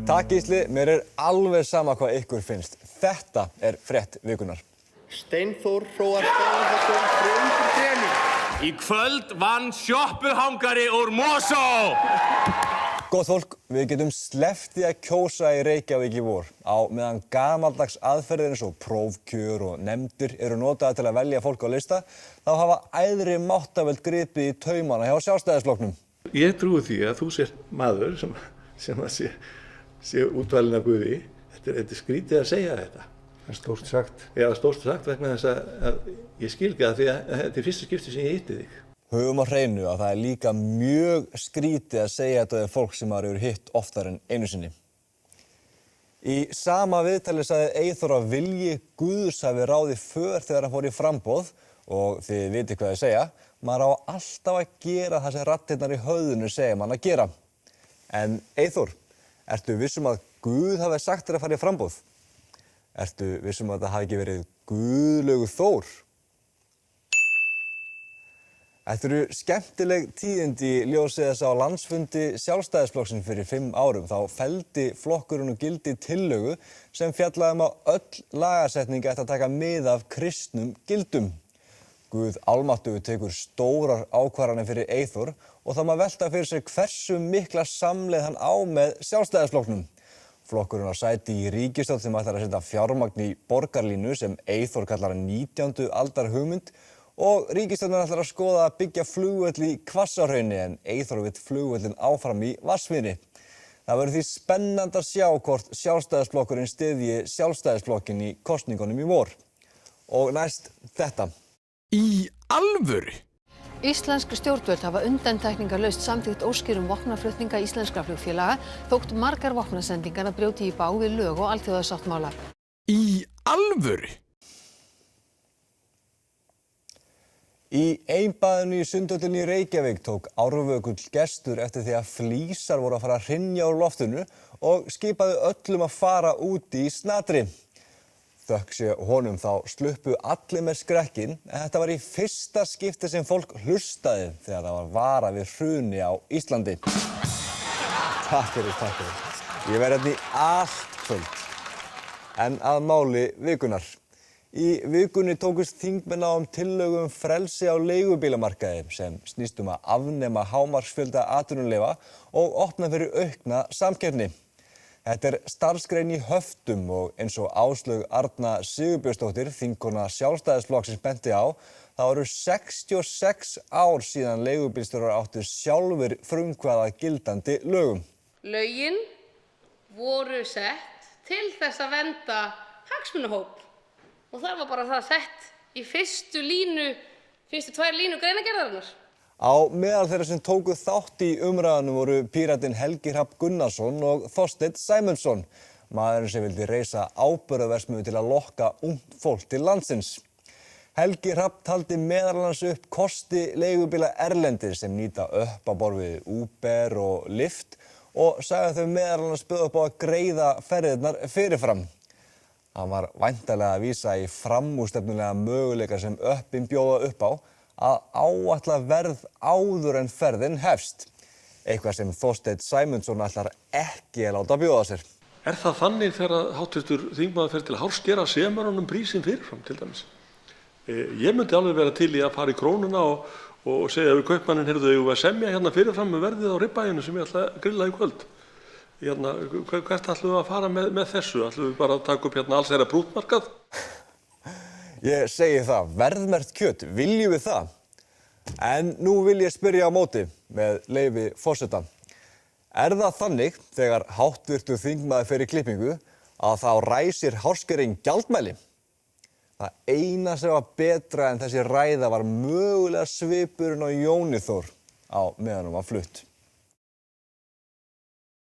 Takk Gísli, mér alveg sama hvað ykkur finnst. Þetta frétt vikunnar. Steinþór Hróar Steinþórsson fröundur tréning. Í kvöld vann sjoppuhangari úr Mosó! Gott fólk, við getum sleppt því að kjósa í Reykjavík í vor. Á meðan gamaldags aðferðir eins og prófkjör og nefndir eru notaðar til að velja fólk á lista, þá hafa æðri máttavöld gripið í taumana hjá Sjálfstæðisflokknum. Ég trúi því að þú sér maður sem sé útvalinn af Guði. Þetta er skrítið að segja þetta. Það stórt sagt. Já, stórt sagt vegna þess að ég skil ekki að því að þetta er fyrsta skipti sem ég hitti þig. Höfum á hreinu að það líka mjög skrítið að segja þetta við fólk sem maður hefur hitt oftar en einu sinni. Í sama viðtali sagði Eyþór að vilji Guðs hafi ráðið för þegar hann fór í framboð og þið vitið hvað ég segja, maður á alltaf að gera það sem raddirnar í höfðinu segja mann að gera. En Eyþór, ertu vissum að Guð hafi sagt þér að fara í framboð? Ertu vissum að þetta hafi ekki verið Guðlaugur Þór? Þetta eru skemmtileg tíðindi í ljósi þess að á landsfundi Sjálfstæðisflokksins fyrir 5 árum þá felldi flokkurinn úr gildi tillögu sem fjallaði að öll lagasetning ætti að taka mið af kristnum gildum. Guð almáttugur tekur stórar ákvarðanir fyrir Eyþór og það má velta fyrir sér hversu mikla samleið hann á með Sjálfstæðisflokknum. Flokkurinn á sæti í ríkisstjórn sem ætlar að setja fjármagn í borgarlínu sem Eyþór kallar 19. aldar hugmynd og ríkisstjórnin ætlar að skoða að byggja flugvöll í Hvassahrauni en Eyþór vill flugvöllin áfram í Vatnsmýri. Það verður því spennandi að sjá hvort Sjálfstæðisflokkurinn styðji Sjálfstæðisflokkinn í kosningunum í vor. Og næst þetta. Í alvöru? Íslensk stjórnvöld hafa undantekningarlaust samþykkt óskir vopnaflutninga íslenskra flugfélaga þótt margar vopnasendingarnar brjóti í bág við lög og alþjóðasáttmála. Í alvöru? Í einbaðinu í Sundhöllinni í Reykjavík tók árvökull gestur eftir því að flísar voru að fara að hrynja úr loftinu og skipaði öllum að fara úti í snatri. Þökk sé honum þá sluppu allir með skrekkinn en þetta var í fyrsta skipti sem fólk hlustaði þegar það var varað við hruni á Íslandi. Takk fyrir. Ég verð hérna í allt kvöld. En að máli vikunnar. Í vikunni tókust þingmenn á tillögu frelsi á leigubílamarkaði sem snýst að afnema hámarksfjölda atvinnuleyfa og opna fyrir aukna samkeppni. Þetta starfsgrein í höftum og eins og Áslaug Arna Sigurbjörnsdóttir, þingkona Sjálfstæðisflokksins benti á, þá eru 66 ár síðan leigubílstjórar áttu sjálfir frumkvæða gildandi lögum. Lögin voru sett til þess að vernda hagsmunahóp. Og það var bara það sett í fyrstu 2 línu greinargerðarinnar. Á meðal þeirra sem tóku þátt í umræðunum voru píratinn Helgi Hrafn Gunnarsson og Þorsteinn Sæmundsson, maðurinn sem vildi reisa áburðarverksmiðju til að lokka ungt fólk til landsins. Helgi Hrafn taldi meðal annars upp kosti leigubíla erlendis sem nýta upp á borð við Uber og Lyft og sagði þau meðal annars bjóða upp á að greiða ferðirnar fyrirfram. Hann var væntanlega að vísa í framúrstefnulega möguleika sem uppin bjóða upp á að áætla verð áður en ferðin hefst. Eitthvað sem Þorsteinn Sæmundsson ætlar ekki að láta bjóða sér. Er það þannig þegar háttvirtur þingmaður fer til að hárskera semurunum prísinn fyrirfram til dæmis? Ég myndi alveg vera til í að fara í krónuna og segja við kaupmanninn, heyrðu þau að semja hérna fyrirfram með verðið á ribbæinu sem ég ætla að grilla í kvöld. Hvert ætlum við að fara með þessu? Ætlum við bara að taka upp hérna alls þeirra brútmarkað? Ég segi það, verðmerkt kjöt, viljum við það? En nú vil ég spyrja á móti með leyfi forseta. Er það þannig þegar háttvirtur þingmaður fer í klippingu að þá ræsir hárskerinn gjaldmæli? Það eina sem var betra en þessi ræða var mögulega svipurinn á Jóni Þór á meðan hún var flutt.